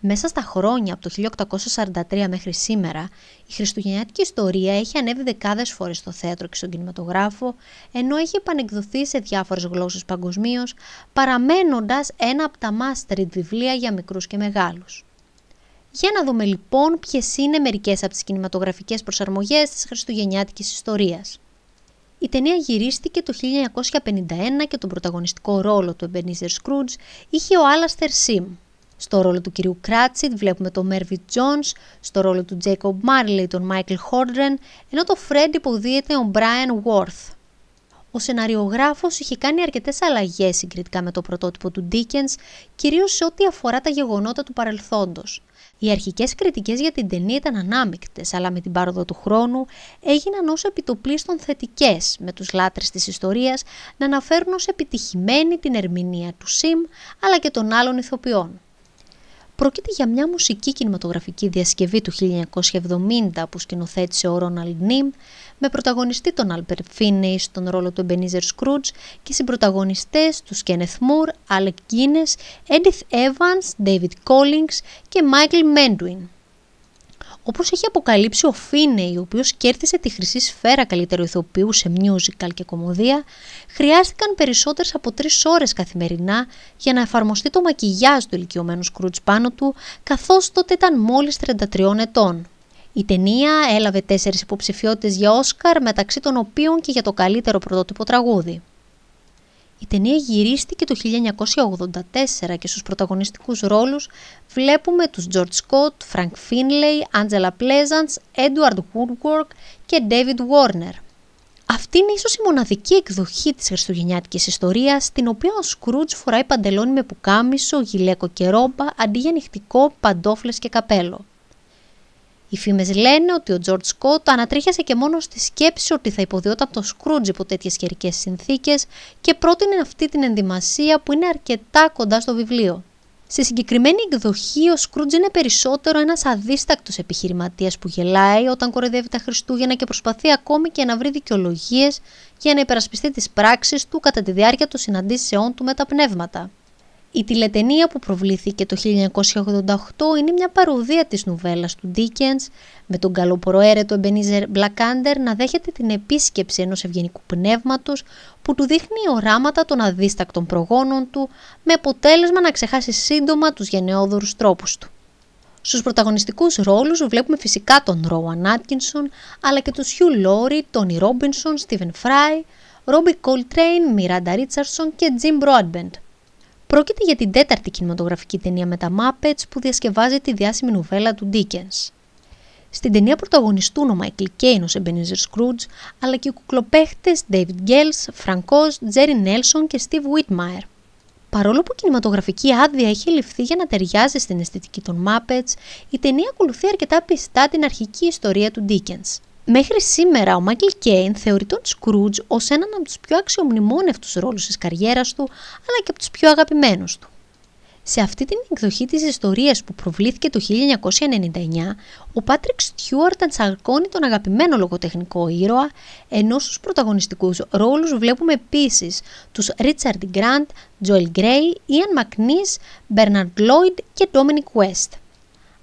Μέσα στα χρόνια από το 1843 μέχρι σήμερα, η χριστουγεννιάτικη ιστορία έχει ανέβει δεκάδες φορές στο θέατρο και στον κινηματογράφο, ενώ έχει επανεκδοθεί σε διάφορες γλώσσες παγκοσμίως, παραμένοντας ένα από τα must-read βιβλία για μικρούς και μεγάλους. Για να δούμε λοιπόν ποιες είναι μερικές από τις κινηματογραφικές προσαρμογές της χριστουγεννιάτικης ιστορίας. Η ταινία γυρίστηκε το 1951 και τον πρωταγωνιστικό ρόλο του Ebenezer Scrooge είχε ο Alastair Sim. Στο ρόλο του κυρίου Cratchit βλέπουμε τον Mervyn Jones, στο ρόλο του Jacob Marley τον Michael Hordren, ενώ το Fred υποδίεται ο Brian Worth. Ο σεναριογράφος είχε κάνει αρκετές αλλαγές συγκριτικά με το πρωτότυπο του Dickens, κυρίως σε ό,τι αφορά τα γεγονότα του παρελθόντος. Οι αρχικές κριτικές για την ταινία ήταν ανάμεικτες, αλλά με την πάροδο του χρόνου έγιναν ως επιτοπλίστων θετικές, με τους λάτρες της ιστορίας να αναφέρουν ως επιτυχημένη την ερμηνεία του Sim, αλλά και των άλλων ηθοποιών. Πρόκειται για μια μουσική κινηματογραφική διασκευή του 1970 που σκηνοθέτησε ο Ρόναλντ Νιμ, με πρωταγωνιστή τον Άλμπερτ Φίνεϊ στον ρόλο του Ebenezer Scrooge και συμπρωταγωνιστές τους Κένεθ Μουρ, Άλεκ Γκίνες, Έντιθ Έβανς, Ντέιβιντ Κόλινγκς και Μάικλ Μέντουιν. Όπως έχει αποκαλύψει ο Φίνεϊ, ο οποίος κέρδισε τη Χρυσή Σφαίρα καλύτερου ηθοποιού σε musical και κομμωδία, χρειάστηκαν περισσότερες από 3 ώρες καθημερινά για να εφαρμοστεί το μακιγιάζ του ηλικιωμένου Σκρούτζ πάνω του, καθώς τότε ήταν μόλις 33 ετών. Η ταινία έλαβε 4 υποψηφιότητες για Όσκαρ, μεταξύ των οποίων και για το καλύτερο πρωτότυπο τραγούδι. Η ταινία γυρίστηκε το 1984 και στους πρωταγωνιστικούς ρόλους βλέπουμε τους George Scott, Frank Finlay, Angela Pleasance, Edward Woodward και David Warner. Αυτή είναι ίσως η μοναδική εκδοχή της χριστουγεννιάτικης ιστορίας, στην οποία ο Scrooge φοράει παντελόνι με πουκάμισο, γυλαίκο και ρόμπα, αντί για νυχτικό, παντόφλες και καπέλο. Οι φήμες λένε ότι ο George Scott ανατρίχιασε και μόνο στη σκέψη ότι θα υποδιόταν το Scrooge υπό τέτοιες καιρικές συνθήκες και πρότεινε αυτή την ενδυμασία που είναι αρκετά κοντά στο βιβλίο. Στη συγκεκριμένη εκδοχή ο Scrooge είναι περισσότερο ένας αδίστακτος επιχειρηματίας που γελάει όταν κοροϊδεύει τα Χριστούγεννα και προσπαθεί ακόμη και να βρει δικαιολογίες για να υπερασπιστεί τις πράξεις του κατά τη διάρκεια των συναντήσεών του με τα πνεύματα. Η τηλεταινία που προβλήθηκε το 1988 είναι μια παροδία της νουβέλας του Dickens, με τον καλοπροαίρετο Ebenezer Blackadder να δέχεται την επίσκεψη ενός ευγενικού πνεύματος που του δείχνει οράματα των αδίστακτων προγόνων του, με αποτέλεσμα να ξεχάσει σύντομα τους γενναιόδωρους τρόπους του. Στους πρωταγωνιστικούς ρόλους βλέπουμε φυσικά τον Rowan Atkinson, αλλά και τους Hugh Laurie, Tony Robinson, Stephen Fry, Robbie Coltrane, Miranda Richardson και Jim Broadbent. Πρόκειται για την 4η κινηματογραφική ταινία με τα Muppets που διασκευάζει τη διάσημη νουβέλα του Dickens. Στην ταινία πρωταγωνιστούν ο Michael Caine ως Ebenezer Scrooge, αλλά και οι κουκλοπαίχτες David Gales, Frank Oz, Jerry Nelson και Steve Whitmire. Παρόλο που η κινηματογραφική άδεια έχει ληφθεί για να ταιριάζει στην αισθητική των Muppets, η ταινία ακολουθεί αρκετά πιστά την αρχική ιστορία του Dickens. Μέχρι σήμερα ο Μάικλ Κέιν θεωρεί τον Σκρούτζ ως έναν από τους πιο αξιομνημόνευτους ρόλους της καριέρας του, αλλά και από τους πιο αγαπημένους του. Σε αυτή την εκδοχή της ιστορίας που προβλήθηκε το 1999, ο Πάτρικ Στιούαρτ ενσαρκώνει τον αγαπημένο λογοτεχνικό ήρωα, ενώ στους πρωταγωνιστικούς ρόλους βλέπουμε επίσης τους Ρίτσαρντ Γκραντ, Τζόελ Γκρέι, Ιαν Μακνίς, Μπέρναρντ Λόιντ και Ντόμινικ West.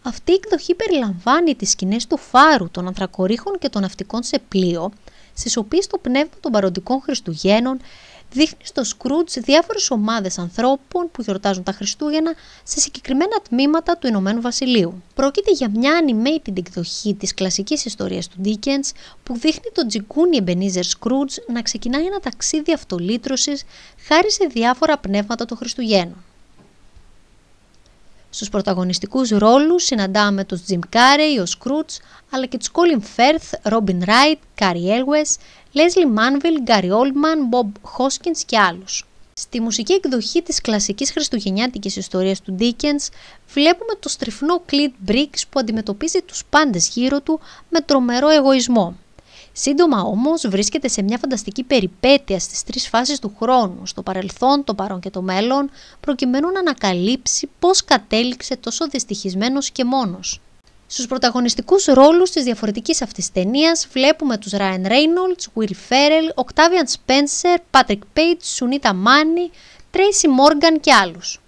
Αυτή η εκδοχή περιλαμβάνει τις σκηνές του φάρου, των ανθρακορίχων και των ναυτικών σε πλοίο, στις οποίες το πνεύμα των παροντικών Χριστουγέννων δείχνει στο Σκρούτζ διάφορες ομάδες ανθρώπων που γιορτάζουν τα Χριστούγεννα σε συγκεκριμένα τμήματα του Ηνωμένου Βασιλείου. Πρόκειται για μια animated εκδοχή της κλασικής ιστορίας του Dickens που δείχνει τον τζιγκούνι Ebenezer Scrooge να ξεκινάει ένα ταξίδι αυτολύτρωσης χάρη σε διάφορα πνεύματα των Χριστουγέννων. Στους πρωταγωνιστικούς ρόλους συναντάμε τους Jim Carrey, ο Scrooge, αλλά και τους Colin Firth, Robin Wright, Cary Elwes, Leslie Manville, Gary Oldman, Bob Hoskins και άλλους. Στη μουσική εκδοχή της κλασικής χριστουγεννιάτικης ιστορίας του Dickens βλέπουμε το στριφνό Cleet Briggs που αντιμετωπίζει τους πάντες γύρω του με τρομερό εγωισμό. Σύντομα όμως βρίσκεται σε μια φανταστική περιπέτεια στις 3 φάσεις του χρόνου, στο παρελθόν, το παρόν και το μέλλον, προκειμένου να ανακαλύψει πώς κατέληξε τόσο δυστυχισμένος και μόνος. Στους πρωταγωνιστικούς ρόλους της διαφορετικής αυτής ταινίας βλέπουμε τους Ryan Reynolds, Will Ferrell, Octavian Spencer, Patrick Page, Sunita Mani, Tracy Morgan και άλλους.